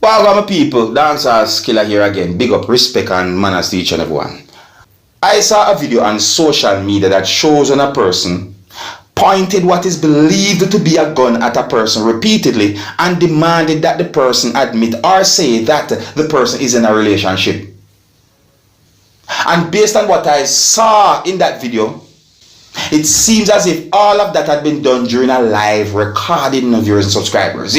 Welcome people, Dancehall skilla here again. Big up, respect and manners to each and everyone. I saw a video on social media that shows when a person pointed what is believed to be a gun at a person repeatedly and demanded that the person admit or say that the person is in a relationship. And based on what I saw in that video, it seems as if all of that had been done during a live recording of viewers and subscribers.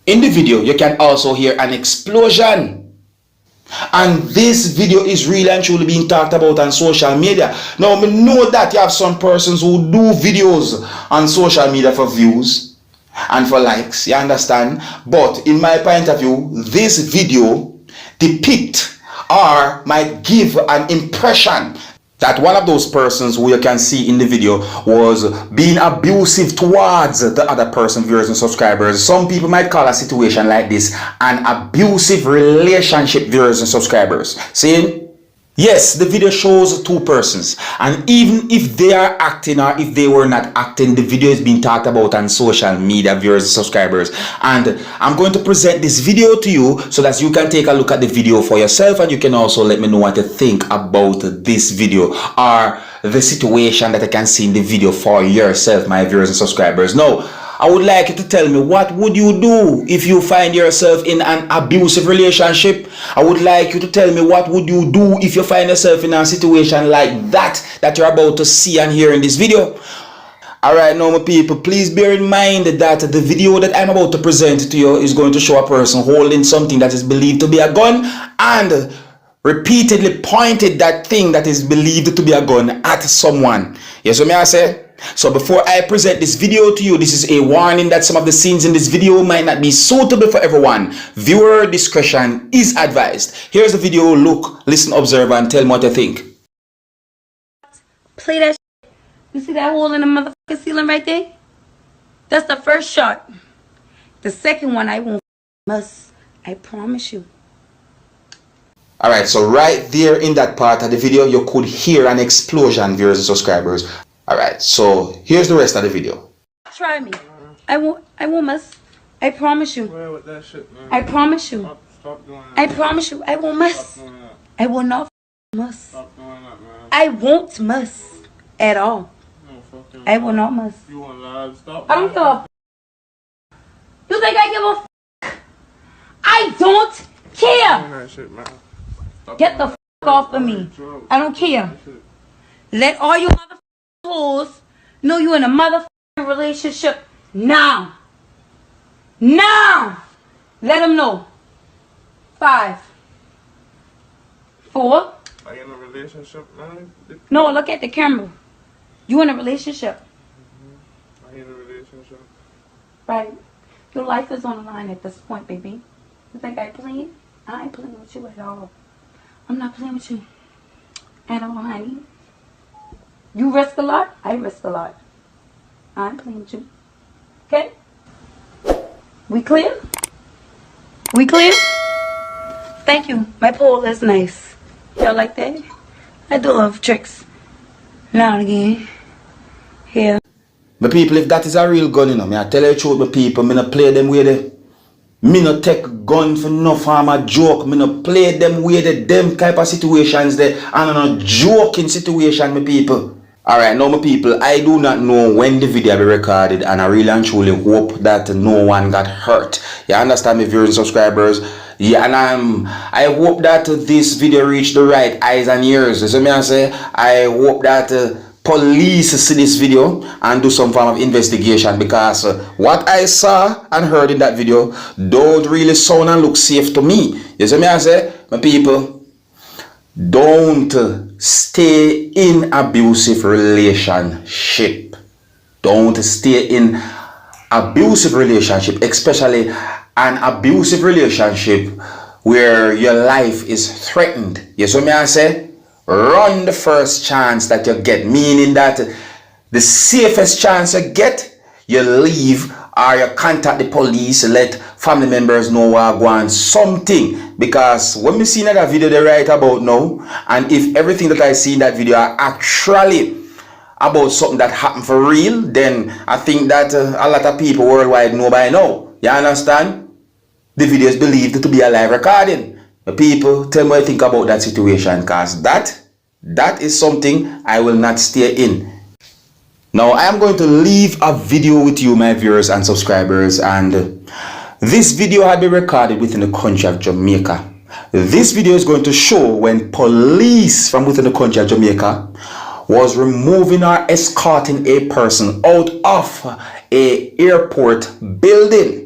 In the video, you can also hear an explosion. And this video is really and truly being talked about on social media. Now, we know that you have some persons who do videos on social media for views and for likes, you understand? But in my point of view, this video depicts or might give an impression that one of those persons who you can see in the video was being abusive towards the other person, viewers and subscribers. Some people might call a situation like this an abusive relationship, viewers and subscribers. See? Yes, the video shows two persons, and even if they are acting or if they were not acting, the video is being talked about on social media, viewers and subscribers. And I'm going to present this video to you so that you can take a look at the video for yourself, and you can also let me know what you think about this video or the situation that I can see in the video for yourself, my viewers and subscribers. Now, I would like you to tell me, what would you do if you find yourself in an abusive relationship? I would like you to tell me, what would you do if you find yourself in a situation like that you're about to see and hear in this video? Alright, now my people, please bear in mind that the video that I'm about to present to you is going to show a person holding something that is believed to be a gun and repeatedly pointed that thing that is believed to be a gun at someone. Yes, what may I say? So before I present this video to you, this is a warning that some of the scenes in this video might not be suitable for everyone. Viewer discretion is advised. Here's the video. Look, listen, observe, and tell me what you think. Play that shit. You see that hole in the motherfucking ceiling right there? That's the first shot. The second one I won't must. I promise you. Alright, so right there in that part of the video, you could hear an explosion, viewers and subscribers. Alright, so here's the rest of the video. Try me. I won't mess. I promise you. Where with that shit, man? I promise you. Stop doing that. I promise you. I won't mess. I will not mess. Stop doing that, man. I won't mess at all. No, fucking I will not mess. You want live? Stop. I don't give a. You think I give a? I don't care. That shit, man. Stop Get the off of me. I don't care. Let all you motherfuckers know you in a motherfucking relationship now. Now. Let them know. 5, 4. Are you in a relationship, man? No, look at the camera. You in a relationship. Are you in a relationship? Right. Your life is on the line at this point, baby. You think I playing? I ain't playing with you at all. I'm not playing with you at all, honey. You risk a lot, I risk a lot. I ain't playing with you. Okay? We clear? We clear? Thank you. My pole is nice. Y'all like that? I do love tricks. Now and again. Here. My people, if that is a real gun, you know, I tell you the truth, my people, me not play them with it. Me not take gun for no farm a joke. Me not play them with them type of situations there. And I'm not joking situation, my people. Alright, now my people, I do not know when the video will be recorded, and I really and truly hope that no one got hurt. You understand me, viewers and subscribers? Yeah, and I hope that this video reached the right eyes and ears. So me I say, I hope that police see this video and do some form of investigation, because what I saw and heard in that video don't really sound and look safe to me. You see me I say, my people, don't stay in abusive relationship. Don't stay in abusive relationship, especially an abusive relationship where your life is threatened. You see me I say? Run the first chance that you get, meaning that the safest chance you get, you leave or you contact the police, let family members know what going something. Because when we see that video they write about now, and if everything that I see in that video are actually about something that happened for real, then I think that a lot of people worldwide know by now. You understand? the video is believed to be a live recording. People, tell me what you think about that situation, because that is something I will not stay in. Now, I am going to leave a video with you, my viewers and subscribers, and this video had been recorded within the country of Jamaica. This video is going to show when police from within the country of Jamaica was removing or escorting a person out of a airport building.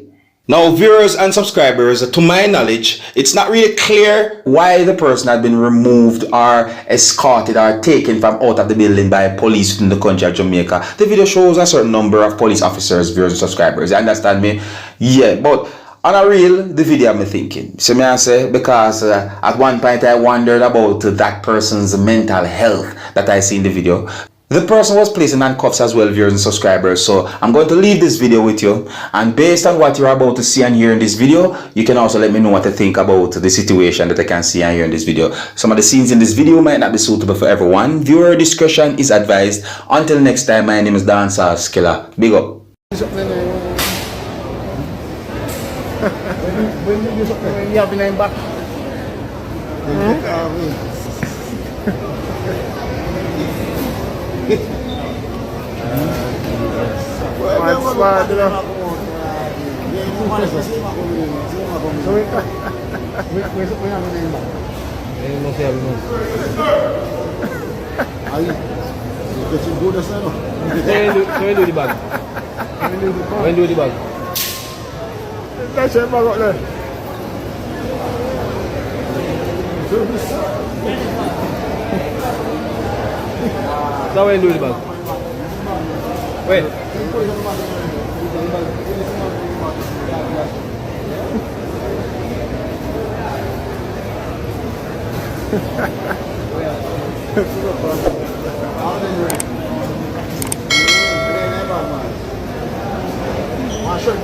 Now, viewers and subscribers, to my knowledge, it's not really clear why the person had been removed or escorted or taken from out of the building by police within the country of Jamaica. The video shows a certain number of police officers, viewers and subscribers. You understand me? Yeah, but on a real, the video I'm thinking. So me I say, because at one point I wondered about that person's mental health that I see in the video. The person was placed in handcuffs as well, viewers and subscribers. So I'm going to leave this video with you, and based on what you're about to see and hear in this video, you can also let me know what to think about the situation that I can see and hear in this video. Some of the scenes in this video might not be suitable for everyone. Viewer discretion is advised. Until next time, my name is Dancehall Skilla. Big up. You have been back. When do the bag? When do the bag? That's it, bag up there. So when do the bag? When? Sure.